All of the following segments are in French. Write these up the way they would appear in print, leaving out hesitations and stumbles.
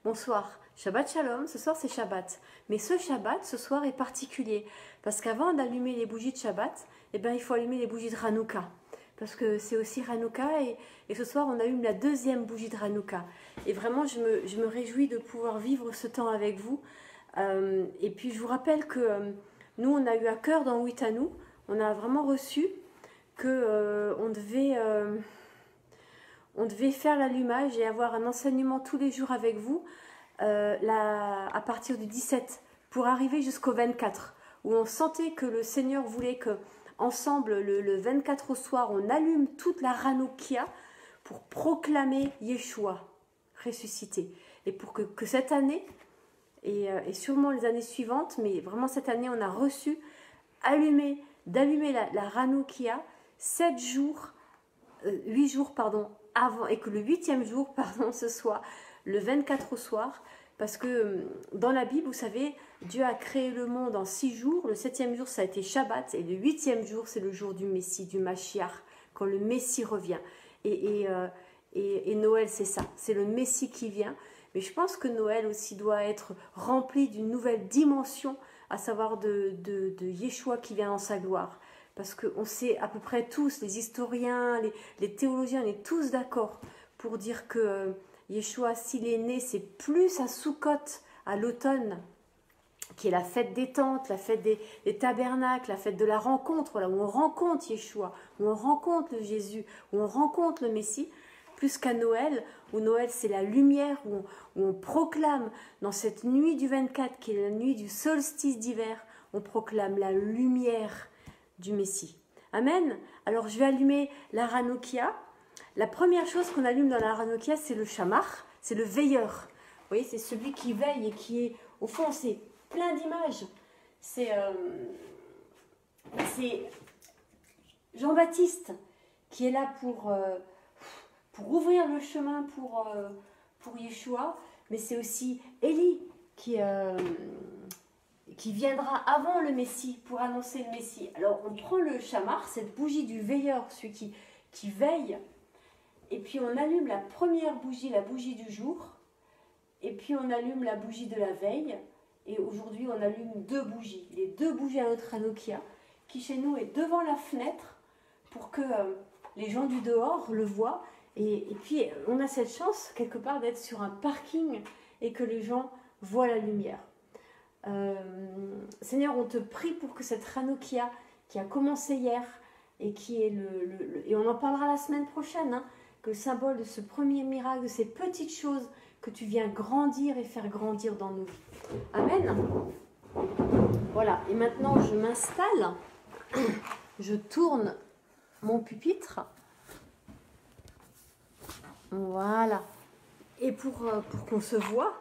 bonsoir, Shabbat Shalom, ce soir c'est Shabbat. Mais ce Shabbat, ce soir, est particulier. Parce qu'avant d'allumer les bougies de Shabbat, eh ben, il faut allumer les bougies de Hanouka. Parce que c'est aussi Hanouka et ce soir on allume la deuxième bougie de Hanouka. Et vraiment je me réjouis de pouvoir vivre ce temps avec vous. Et puis je vous rappelle que nous on a eu à cœur dans Oui à nous, on a vraiment reçu que on devait faire l'allumage et avoir un enseignement tous les jours avec vous à partir du 17 pour arriver jusqu'au 24 où on sentait que le Seigneur voulait que ensemble le 24 au soir on allume toute la Hanoukia pour proclamer Yeshua ressuscité et pour que cette année et sûrement les années suivantes, mais vraiment cette année on a reçu d'allumer la Hanoukia 7 jours 8 jours pardon avant et que le 8e jour pardon ce soit le 24 au soir, parce que dans la Bible, vous savez, Dieu a créé le monde en 6 jours, le 7e jour ça a été Shabbat, et le 8e jour c'est le jour du Messie, du Mashiach, quand le Messie revient. Et Noël c'est ça, c'est le Messie qui vient, mais je pense que Noël aussi doit être rempli d'une nouvelle dimension, à savoir de Yeshua qui vient dans sa gloire. Parce qu'on sait à peu près tous, les historiens, les théologiens, on est tous d'accord pour dire que Yeshua, s'il est né, c'est plus à Sukkot, à l'automne, qui est la fête des tentes, la fête des tabernacles, la fête de la rencontre, voilà, où on rencontre Yeshua, où on rencontre le Jésus, où on rencontre le Messie, plus qu'à Noël, où Noël c'est la lumière, où on proclame dans cette nuit du 24, qui est la nuit du solstice d'hiver, on proclame la lumière du Messie. Amen. Alors je vais allumer la Hanoukia. La première chose qu'on allume dans la Hanoukia, c'est le chamar, c'est le veilleur. Vous voyez, c'est celui qui veille et qui est, au fond, c'est plein d'images. C'est Jean-Baptiste qui est là pour ouvrir le chemin pour Yeshua, mais c'est aussi Élie qui viendra avant le Messie pour annoncer le Messie. Alors on prend le chamar, cette bougie du veilleur, celui qui veille, et puis on allume la première bougie, la bougie du jour, et puis on allume la bougie de la veille, et aujourd'hui on allume 2 bougies, les 2 bougies à notre Hanoukia, qui chez nous est devant la fenêtre, pour que les gens du dehors le voient, et puis on a cette chance quelque part d'être sur un parking, et que les gens voient la lumière. Seigneur, on te prie pour que cette Hanoukia qui a commencé hier, et qui est et on en parlera la semaine prochaine, hein, que le symbole de ce premier miracle, de ces petites choses que tu viens grandir et faire grandir dans nos vies. Amen. Voilà, et maintenant je m'installe, je tourne mon pupitre. Voilà. Et pour qu'on se voit,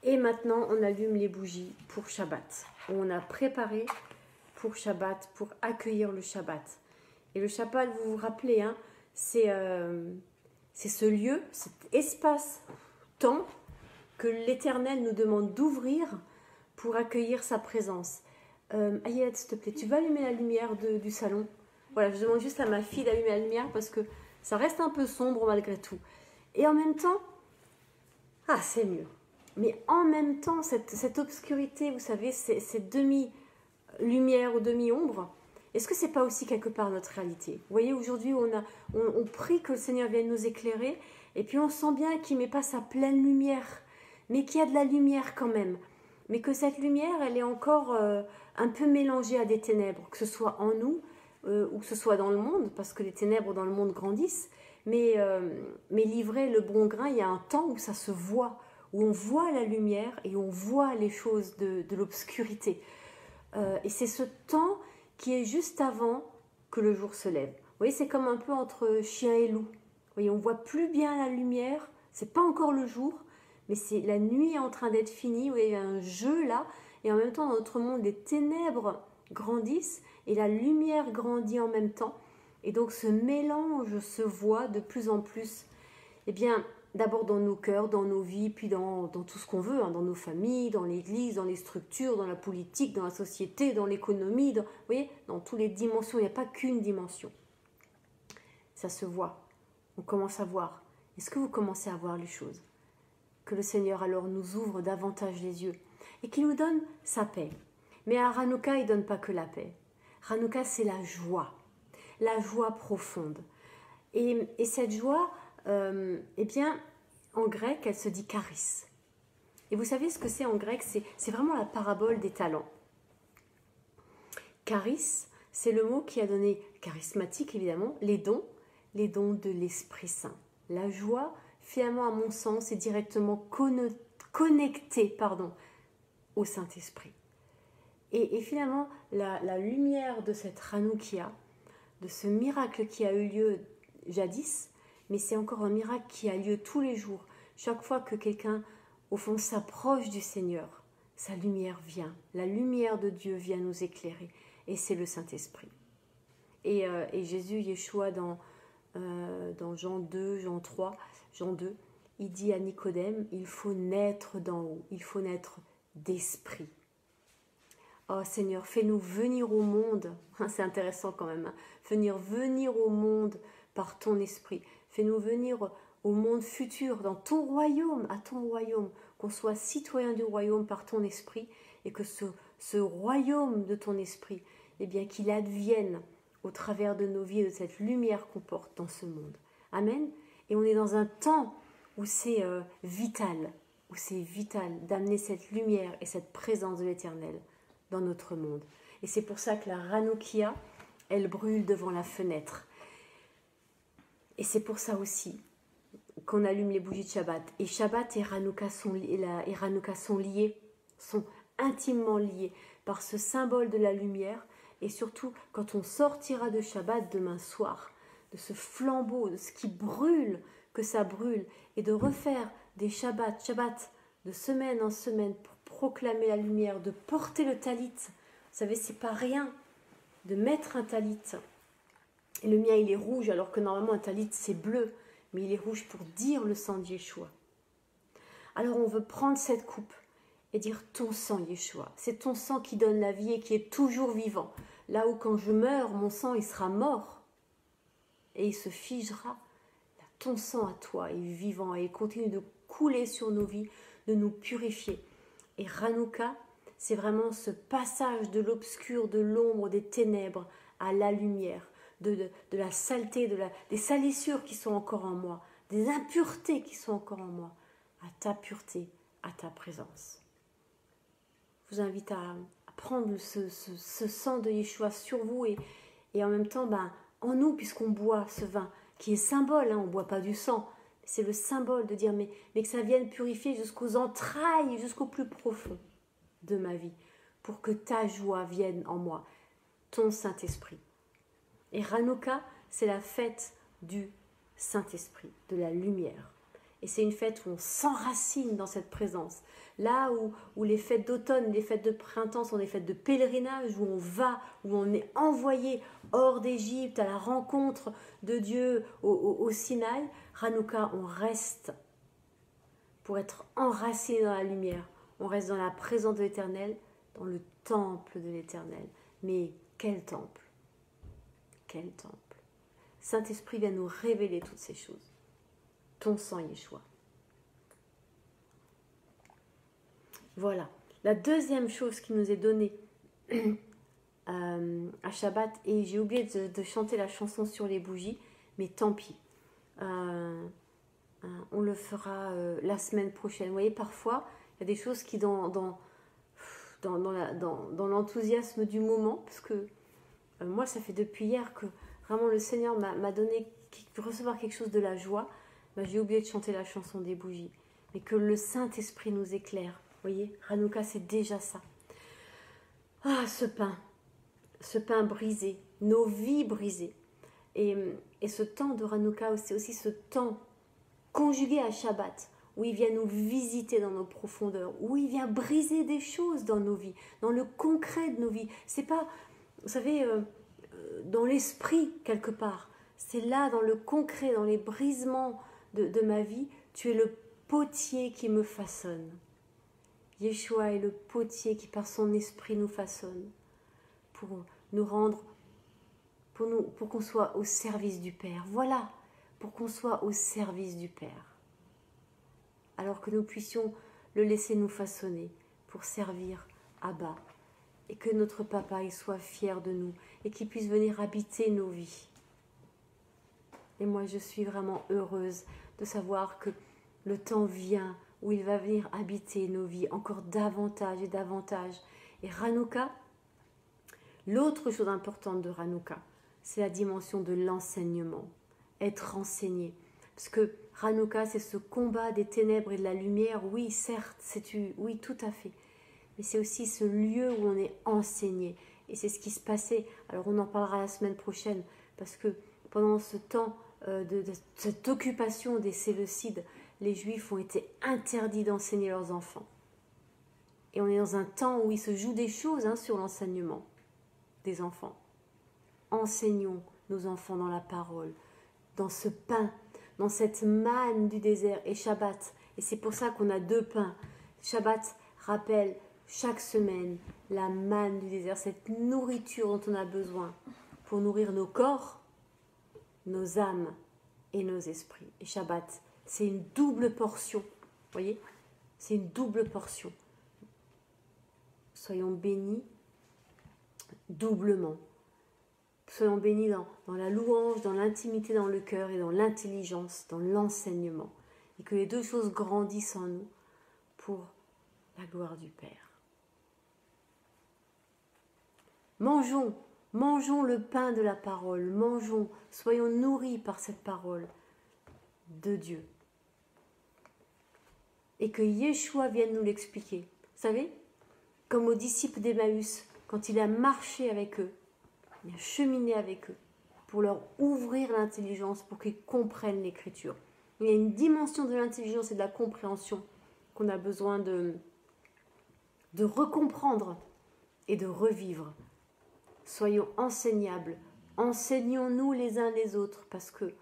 et maintenant on allume les bougies pour Shabbat. On a préparé pour Shabbat, pour accueillir le Shabbat. Et le Shabbat, vous vous rappelez, hein, c'est ce lieu, cet espace-temps que l'Éternel nous demande d'ouvrir pour accueillir sa présence. Ayette, s'il te plaît, tu vas allumer la lumière du salon. Voilà, je demande juste à ma fille d'allumer la lumière parce que ça reste un peu sombre malgré tout. Et en même temps, c'est mieux. Mais en même temps, cette obscurité, vous savez, cette demi-lumière ou demi-ombre, est-ce que c'est pas aussi quelque part notre réalité? Vous voyez, aujourd'hui, on prie que le Seigneur vienne nous éclairer, et puis on sent bien qu'il ne met pas sa pleine lumière, mais qu'il y a de la lumière quand même. Mais que cette lumière, elle est encore un peu mélangée à des ténèbres, que ce soit en nous ou que ce soit dans le monde, parce que les ténèbres dans le monde grandissent, mais livrer le bon grain, il y a un temps où ça se voit, où on voit la lumière et on voit les choses de l'obscurité. Et c'est ce temps qui est juste avant que le jour se lève. Vous voyez, c'est comme un peu entre chien et loup. Vous voyez, on ne voit plus bien la lumière, c'est pas encore le jour, mais c'est la nuit en train d'être finie, vous voyez, il y a un jeu là, et en même temps, dans notre monde, les ténèbres grandissent, et la lumière grandit en même temps, et donc ce mélange se voit de plus en plus, eh bien, d'abord dans nos cœurs, dans nos vies, puis dans tout ce qu'on veut, hein, dans nos familles, dans l'église, dans les structures, dans la politique, dans la société, dans l'économie, vous voyez, dans toutes les dimensions, il n'y a pas qu'une dimension. Ça se voit, on commence à voir. Est-ce que vous commencez à voir les choses? que le Seigneur alors nous ouvre davantage les yeux et qu'il nous donne sa paix. Mais à Hanouka, il ne donne pas que la paix. Hanouka, c'est la joie profonde. Et cette joie, eh bien, en grec, elle se dit charis. Et vous savez ce que c'est en grec? C'est vraiment la parabole des talents. Charis, c'est le mot qui a donné, charismatique évidemment, les dons de l'Esprit Saint. La joie, finalement, à mon sens, est directement connectée au Saint-Esprit. Et finalement, la lumière de cette Hanoukia, de ce miracle qui a eu lieu jadis, mais c'est encore un miracle qui a lieu tous les jours. Chaque fois que quelqu'un, au fond, s'approche du Seigneur, sa lumière vient. La lumière de Dieu vient nous éclairer. Et c'est le Saint-Esprit. Et Jésus, Yeshua, dans Jean 2, Jean 3, Jean 2, il dit à Nicodème, il faut naître d'en haut, il faut naître d'esprit. Oh Seigneur, fais-nous venir au monde, c'est intéressant quand même, venir au monde par ton esprit. Fais-nous venir au monde futur, dans ton royaume, à ton royaume, qu'on soit citoyen du royaume par ton esprit et que ce royaume de ton esprit, eh bien qu'il advienne au travers de nos vies, de cette lumière qu'on porte dans ce monde. Amen. Et on est dans un temps où c'est vital d'amener cette lumière et cette présence de l'Éternel dans notre monde. Et c'est pour ça que la Hanoukia, elle brûle devant la fenêtre. Et c'est pour ça aussi qu'on allume les bougies de Shabbat. Et Shabbat et Hanouka sont liés, sont intimement liés par ce symbole de la lumière. Et surtout, quand on sortira de Shabbat demain soir, de ce flambeau, de ce qui brûle, que ça brûle, et de refaire des Shabbats de semaine en semaine pour proclamer la lumière, de porter le talit. Vous savez, c'est pas rien de mettre un talit. Et le mien, il est rouge, alors que normalement un talit, c'est bleu, mais il est rouge pour dire le sang de Yeshua. Alors on veut prendre cette coupe et dire ton sang, Yeshua. C'est ton sang qui donne la vie et qui est toujours vivant. Là où quand je meurs, mon sang, il sera mort et il se figera. Là, ton sang à toi est vivant et il continue de couler sur nos vies, de nous purifier. Et Hanouka, c'est vraiment ce passage de l'obscur, de l'ombre, des ténèbres à la lumière, de la saleté, des salissures qui sont encore en moi, des impuretés qui sont encore en moi, à ta pureté, à ta présence. Je vous invite à prendre ce sang de Yeshua sur vous et en même temps en nous, puisqu'on boit ce vin, qui est symbole, on ne boit pas du sang, c'est le symbole de dire mais que ça vienne purifier jusqu'aux entrailles, jusqu'au plus profond de ma vie, pour que ta joie vienne en moi, ton Saint-Esprit. Et Hanouka, c'est la fête du Saint-Esprit, de la lumière. Et c'est une fête où on s'enracine dans cette présence. Là où les fêtes d'automne, les fêtes de printemps sont des fêtes de pèlerinage, où on va, où on est envoyé hors d'Égypte à la rencontre de Dieu au Sinaï, Hanouka, on reste pour être enraciné dans la lumière. On reste dans la présence de l'Éternel, dans le temple de l'Éternel. Mais quel temple! Quel temple! Saint-Esprit vient nous révéler toutes ces choses. Ton sang, Yeshua. Voilà. La deuxième chose qui nous est donnée à Shabbat, et j'ai oublié de chanter la chanson sur les bougies, mais tant pis. On le fera la semaine prochaine. Vous voyez, parfois, il y a des choses qui, dans l'enthousiasme du moment, parce que moi, ça fait depuis hier que vraiment le Seigneur m'a donné de recevoir quelque chose de la joie. J'ai oublié de chanter la chanson des bougies. Mais que le Saint-Esprit nous éclaire. Vous voyez, Hanouka, c'est déjà ça. Ah, ce pain brisé, nos vies brisées. Et ce temps de Hanouka, c'est aussi ce temps conjugué à Shabbat, où il vient nous visiter dans nos profondeurs, où il vient briser des choses dans nos vies, dans le concret de nos vies. C'est pas, vous savez, dans l'esprit quelque part. C'est là, dans le concret, dans les brisements de ma vie, tu es le potier qui me façonne. Yeshua est le potier qui par son esprit nous façonne pour nous rendre, pour qu'on soit au service du Père. Voilà, pour qu'on soit au service du Père. alors que nous puissions le laisser nous façonner pour servir Abba. Et que notre papa il soit fier de nous et qu'il puisse venir habiter nos vies. Et moi, je suis vraiment heureuse de savoir que le temps vient où il va venir habiter nos vies encore davantage et davantage. Et Hanouka, l'autre chose importante de Hanouka, c'est la dimension de l'enseignement. Être enseigné. Parce que Hanouka, c'est ce combat des ténèbres et de la lumière. Oui, certes, oui, tout à fait. Mais c'est aussi ce lieu où on est enseigné. Et c'est ce qui se passait. Alors on en parlera la semaine prochaine, parce que pendant ce temps de cette occupation des Séleucides, les Juifs ont été interdits d'enseigner leurs enfants. Et on est dans un temps où il se joue des choses sur l'enseignement des enfants. Enseignons nos enfants dans la parole, dans ce pain, dans cette manne du désert et Shabbat. Et c'est pour ça qu'on a 2 pains. Shabbat rappelle chaque semaine la manne du désert, cette nourriture dont on a besoin pour nourrir nos corps, nos âmes et nos esprits. Et Shabbat, c'est une double portion. Vous voyez? C'est une double portion. Soyons bénis doublement. Soyons bénis dans la louange, dans l'intimité, dans le cœur et dans l'intelligence, dans l'enseignement. Et que les 2 choses grandissent en nous pour la gloire du Père. Mangeons, mangeons le pain de la parole, mangeons, soyons nourris par cette parole de Dieu. Et que Yeshua vienne nous l'expliquer. Vous savez, comme aux disciples d'Emmaüs, quand il a marché avec eux, il a cheminé avec eux, pour leur ouvrir l'intelligence, pour qu'ils comprennent l'Écriture. Il y a une dimension de l'intelligence et de la compréhension qu'on a besoin de recomprendre et de revivre. Soyons enseignables, enseignons-nous les uns les autres, parce qu'il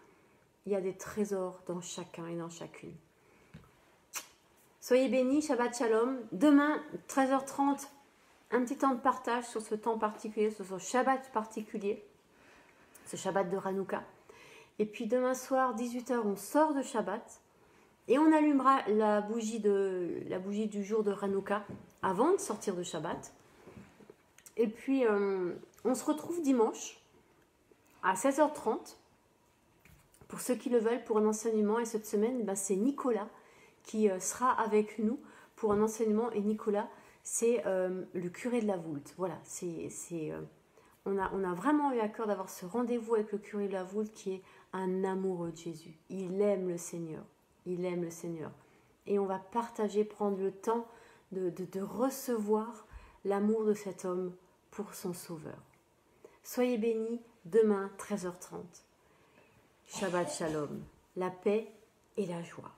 y a des trésors dans chacun et dans chacune. Soyez bénis, Shabbat Shalom. Demain, 13h30, un petit temps de partage sur ce temps particulier, sur ce Shabbat particulier, ce Shabbat de Hanouka. Et puis demain soir, 18h, on sort de Shabbat et on allumera la bougie du jour de Hanouka avant de sortir de Shabbat. Et puis, on se retrouve dimanche à 16h30 pour ceux qui le veulent pour un enseignement. Et cette semaine, c'est Nicolas qui sera avec nous pour un enseignement. Et Nicolas, c'est le curé de la Voulte. Voilà, on a vraiment eu à cœur d'avoir ce rendez-vous avec le curé de la Voulte qui est un amoureux de Jésus. Il aime le Seigneur. Il aime le Seigneur. Et on va partager, prendre le temps de recevoir l'amour de cet homme pour son Sauveur. Soyez bénis, demain 13h30. Shabbat Shalom, la paix et la joie.